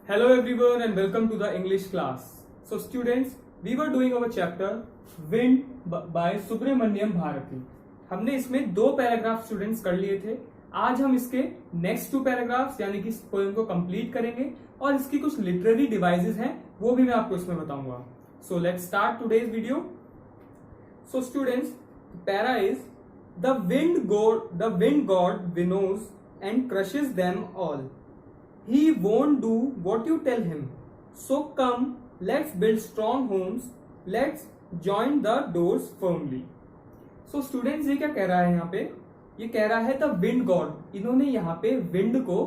Hello everyone and welcome to the English class. So students, we were doing our chapter Wind by Subramaniam Bharati. हमने इसमें 2 paragraph students कर लिए थे. आज हम इसके नेक्स्ट 2 पैराग्राफ्स यानी कि इस पोएम को कंप्लीट करेंगे और इसकी कुछ लिटरेरी डिवाइसेस हैं वो भी मैं आपको इसमें बताऊंगा. So let's start today's video. So students, para is the wind god winnows and crushes them all. He won't do what you tell him. So come, let's build strong homes. Let's join the doors firmly. So students, ये क्या कह रहा है यहाँ पे? ये कह रहा है the wind god. इन्होंने यहाँ पे wind को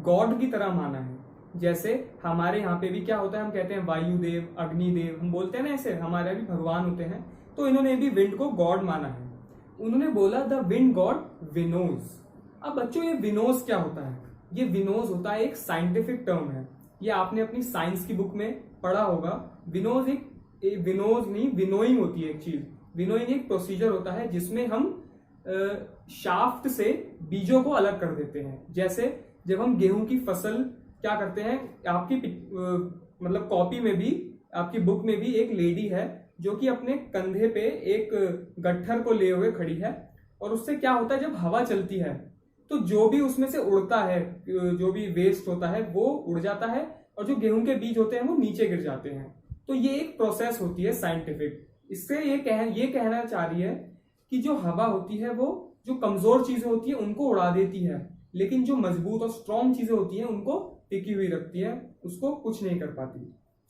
god की तरह माना है. जैसे हमारे यहाँ पे भी क्या होता है, हम कहते हैं वायुदेव, अग्निदेव, हम बोलते हैं ना ऐसे, हमारे भी भगवान होते हैं. तो इन्होंने भी wind को god माना है. उन्होंने बोला the wind god winnows. अब बच्चों, ये विनोज क्या होता है? ये विनोज होता है एक साइंटिफिक टर्म है. ये आपने अपनी साइंस की बुक में पढ़ा होगा. विनोज विनोज नहीं, विनोइंग होती है एक चीज. विनोइंग एक प्रोसीजर होता है जिसमें हम शाफ्ट से बीजों को अलग कर देते हैं. जैसे जब हम गेहूं की फसल क्या करते हैं, आपकी मतलब कॉपी में भी, आपकी बुक में भी एक लेडी है जो कि अपने कंधे पे एक गट्ठर को लिए हुए खड़ी है. और उससे क्या होता है, जब हवा चलती है तो जो भी उसमें से उड़ता है, जो भी वेस्ट होता है वो उड़ जाता है और जो गेहूं के बीज होते हैं वो नीचे गिर जाते हैं. तो ये एक प्रोसेस होती है साइंटिफिक. इससे ये कहना चाह रही है कि जो हवा होती है वो जो कमजोर चीजें होती है उनको उड़ा देती है, लेकिन जो मजबूत और स्ट्रॉन्ग चीजें होती हैं उनको टिकी हुई रखती है, उसको कुछ नहीं कर पाती.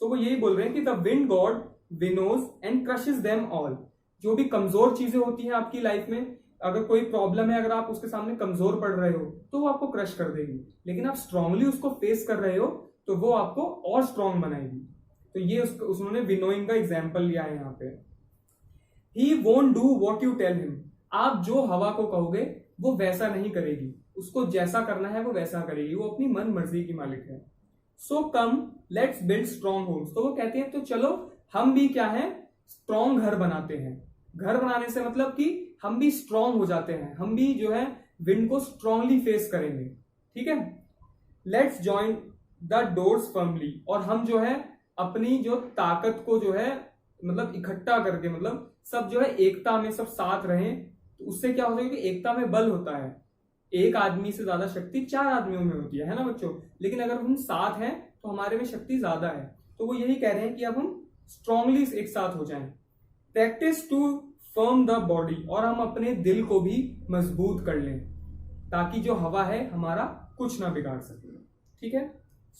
तो वो यही बोल रहे हैं कि the wind god winnows and crushes them all. जो भी कमजोर चीजें होती हैं आपकी लाइफ में, अगर कोई प्रॉब्लम है, अगर आप उसके सामने कमजोर पड़ रहे हो तो वो आपको क्रश कर देगी. लेकिन आप स्ट्रांगली उसको फेस कर रहे हो तो वो आपको और स्ट्रांग बनाएगी. तो ये उन्होंने विनोइंग का एग्जांपल लिया है यहाँ पे. He won't do what you tell him. आप जो हवा को कहोगे वो वैसा नहीं करेगी. उसको जैसा करना है वो वैसा करेगी. वो अपनी मन मर्जी की मालिक है. So come let's build strong homes. तो वो कहते हैं तो चलो हम भी क्या है, स्ट्रॉन्ग घर बनाते हैं. घर बनाने से मतलब कि हम भी स्ट्रांग हो जाते हैं, हम भी जो है विंड को स्ट्रांगली फेस करेंगे. ठीक है. Let's join the doors firmly. और हम जो है अपनी जो ताकत को जो है मतलब इकट्ठा करके, मतलब सब जो है एकता में सब साथ रहें. तो उससे क्या होता है कि एकता में बल होता है. एक आदमी से ज्यादा शक्ति 4 आदमियों में होती है ना बच्चों. लेकिन अगर हम साथ हैं तो हमारे में शक्ति ज्यादा है. तो वो यही कह रहे हैं कि अब हम स्ट्रांगली एक साथ हो जाएं. Practice to firm the body. और हम अपने दिल को भी मजबूत कर लें ताकि जो हवा है हमारा कुछ ना बिगाड़ सके. ठीक है.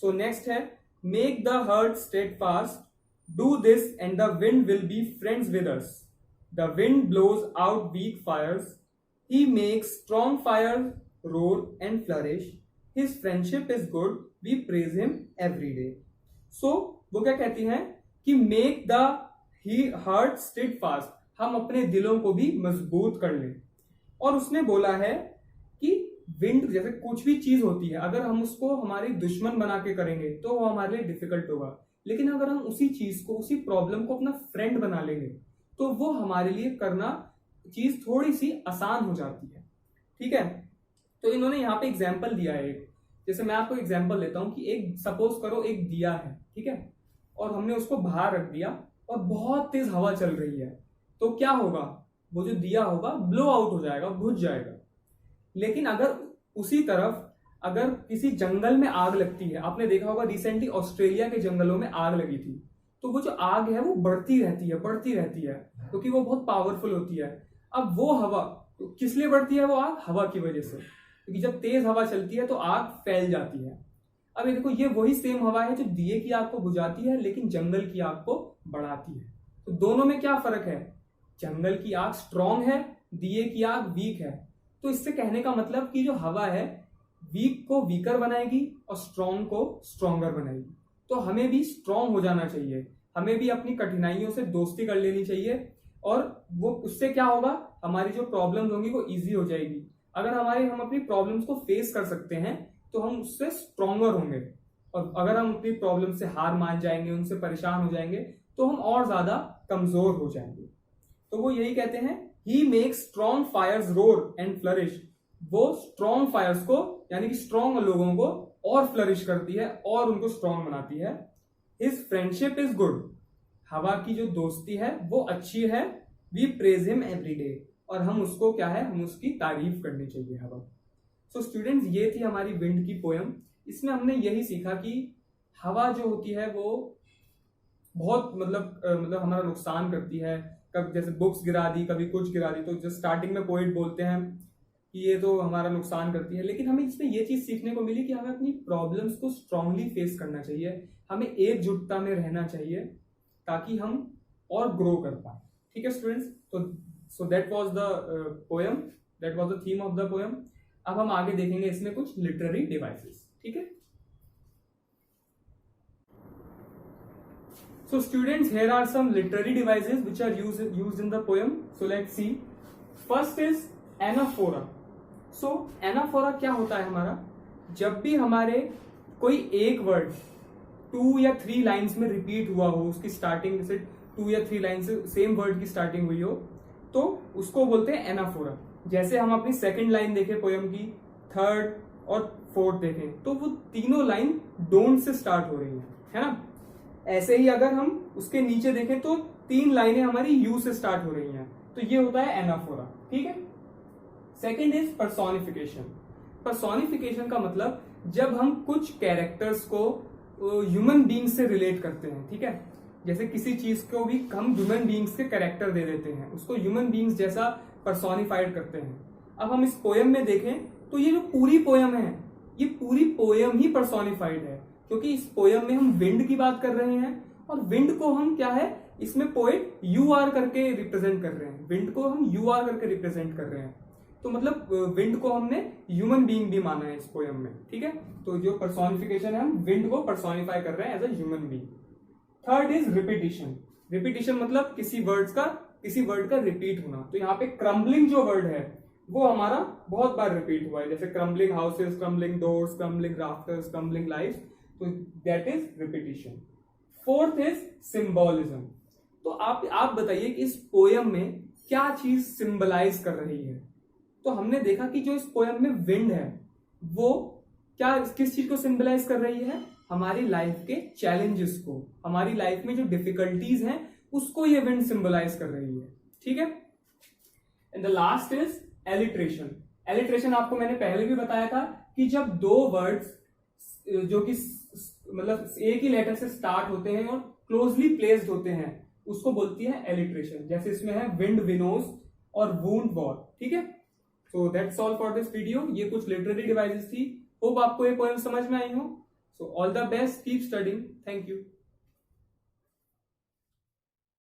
सो नेक्स्ट है make the heart steadfast. Do this and the wind will be friends with us. The wind blows out weak fires. He makes strong fire roar and flourish. His friendship is good. We praise him every day. So वो क्या कहती हैं कि make the heart steadfast. हम अपने दिलों को भी मजबूत कर लें. और उसने बोला है कि विंड जैसे कुछ भी चीज होती है, अगर हम उसको हमारी दुश्मन बना के करेंगे तो वो हमारे लिए डिफिकल्ट होगा. लेकिन अगर हम उसी चीज को, उसी प्रॉब्लम को अपना फ्रेंड बना लेंगे तो वो हमारे लिए करना चीज थोड़ी सी आसान हो जाती है. ठीक है. तो इन्होंने यहाँ पे एग्जाम्पल दिया है. जैसे मैं आपको एग्जाम्पल देता हूं कि एक सपोज करो एक दिया है, ठीक है, और हमने उसको बाहर रख दिया और बहुत तेज हवा चल रही है. तो क्या होगा, वो जो दिया होगा ब्लो आउट हो जाएगा, बुझ जाएगा. लेकिन अगर उसी तरफ अगर किसी जंगल में आग लगती है, आपने देखा होगा रिसेंटली ऑस्ट्रेलिया के जंगलों में आग लगी थी, तो वो जो आग है वो बढ़ती रहती है क्योंकि वो बहुत पावरफुल होती है. अब वो हवा तो किस लिए बढ़ती है, वो आग हवा की वजह से, क्योंकि जब तेज हवा चलती है तो आग फैल जाती है. अब ये देखो, ये वही सेम हवा है जो दिए की आग को बुझाती है लेकिन जंगल की आग को बढ़ाती है. तो दोनों में क्या फर्क है, जंगल की आग स्ट्रांग है, दिए की आग वीक है. तो इससे कहने का मतलब कि जो हवा है वीक को वीकर बनाएगी और स्ट्रांग को स्ट्रांगर बनाएगी. तो हमें भी स्ट्रांग हो जाना चाहिए, हमें भी अपनी कठिनाइयों से दोस्ती कर लेनी चाहिए. और वो उससे क्या होगा, हमारी जो प्रॉब्लम्स होंगी वो इजी हो जाएगी. अगर हम अपनी प्रॉब्लम्स को फेस कर सकते हैं तो हम उससे स्ट्रांगर होंगे. और अगर हम अपनी प्रॉब्लम से हार मान जाएंगे, उनसे परेशान हो जाएंगे, तो हम और ज्यादा कमजोर हो जाएंगे. तो वो यही कहते हैं, he makes strong fires roar and flourish. वो स्ट्रॉन्ग फायर्स को यानी कि स्ट्रॉन्ग लोगों को और फ्लरिश करती है और उनको स्ट्रॉन्ग बनाती है। हिज फ्रेंडशिप इज गुड, हवा की जो दोस्ती है वो अच्छी है। We praise him every day, और हम उसको क्या है, हम उसकी तारीफ करनी चाहिए हवा। सो स्टूडेंट्स, ये थी हमारी विंड की पोयम। इसमें हमने यही सीखा कि हवा जो होती है वो बहुत मतलब हमारा नुकसान करती है। कब जैसे बुक्स गिरा दी, कभी कुछ गिरा दी, तो जो स्टार्टिंग में पोएट बोलते हैं कि ये तो हमारा नुकसान करती है, लेकिन हमें इसमें ये चीज सीखने को मिली कि हमें अपनी प्रॉब्लम्स को स्ट्रांगली फेस करना चाहिए, हमें एकजुटता में रहना चाहिए ताकि हम और ग्रो कर पाए। ठीक है स्टूडेंट्स, तो so that was the poem, that was the theme of the poem. अब हम आगे देखेंगे इसमें कुछ लिटरेरी डिवाइसेस। ठीक है, so students, here are some literary devices which are used in the poem. So let's see. First is anaphora. So anaphora क्या होता है हमारा, जब भी हमारे कोई एक वर्ड 2 या 3 लाइन्स में रिपीट हुआ हो, उसकी स्टार्टिंग से 2 या 3 लाइन से सेम वर्ड की स्टार्टिंग हुई हो, तो उसको बोलते हैं एनाफोरा। जैसे हम अपनी सेकंड लाइन देखें पोयम की, थर्ड और फोर्थ देखें, तो वो तीनों लाइन डोंट से स्टार्ट हो रही है ना। ऐसे ही अगर हम उसके नीचे देखें तो 3 लाइनें हमारी यू से स्टार्ट हो रही हैं, तो ये होता है एनाफोरा। ठीक है, सेकंड इज पर्सोनिफिकेशन। पर्सोनिफिकेशन का मतलब जब हम कुछ कैरेक्टर्स को ह्यूमन बीइंग्स से रिलेट करते हैं। ठीक है, जैसे किसी चीज को भी हम ह्यूमन बीइंग्स के कैरेक्टर दे देते हैं, उसको ह्यूमन बीइंग्स जैसा पर्सोनिफाइड करते हैं। अब हम इस पोयम में देखें तो ये जो पूरी पोयम है, ये पूरी पोयम ही पर्सोनिफाइड है, क्योंकि इस पोयम में हम विंड की बात कर रहे हैं, और विंड को हम क्या है, इसमें पोएट यू आर करके रिप्रेजेंट कर रहे हैं, विंड को हम यू आर करके रिप्रेजेंट कर रहे हैं। तो मतलब विंड को हमने ह्यूमन बीइंग भी माना है इस पोयम में। ठीक है, तो जो पर्सोनिफिकेशन है, हम विंड को पर्सोनिफाई कर रहे हैं as a human being. Third is repetition. Repetition मतलब किसी वर्ड का रिपीट होना। तो यहाँ पे क्रम्बलिंग जो वर्ड है वो हमारा बहुत बार रिपीट हुआ है, जैसे crumbling houses, crumbling doors, crumbling rafters, crumbling lives, तो that is repetition. Fourth is symbolism. तो आप बताइए कि इस पोयम में क्या चीज सिंबलाइज कर रही है। तो हमने देखा कि जो इस पोयम में विंड है वो क्या, किस चीज को सिंबलाइज कर रही है, हमारी लाइफ के चैलेंजेस को, हमारी लाइफ में जो डिफिकल्टीज हैं उसको ये विंड सिंबलाइज कर रही है। ठीक है, and the last is alliteration. Alliteration आपको मैंने पहले भी बताया था कि जब दो वर्ड्स जो कि मतलब एक ही लेटर से स्टार्ट होते हैं और क्लोजली प्लेस्ड होते हैं, उसको बोलती है एलिट्रेशन। जैसे इसमें है विंड विनोज और वूंड वॉर। ठीक है, so that's all for this video. ये कुछ लिटरेरी डिवाइसेस थी। होप आपको ये पोएम समझ में आई हो। So all the best, keep studying. Thank you.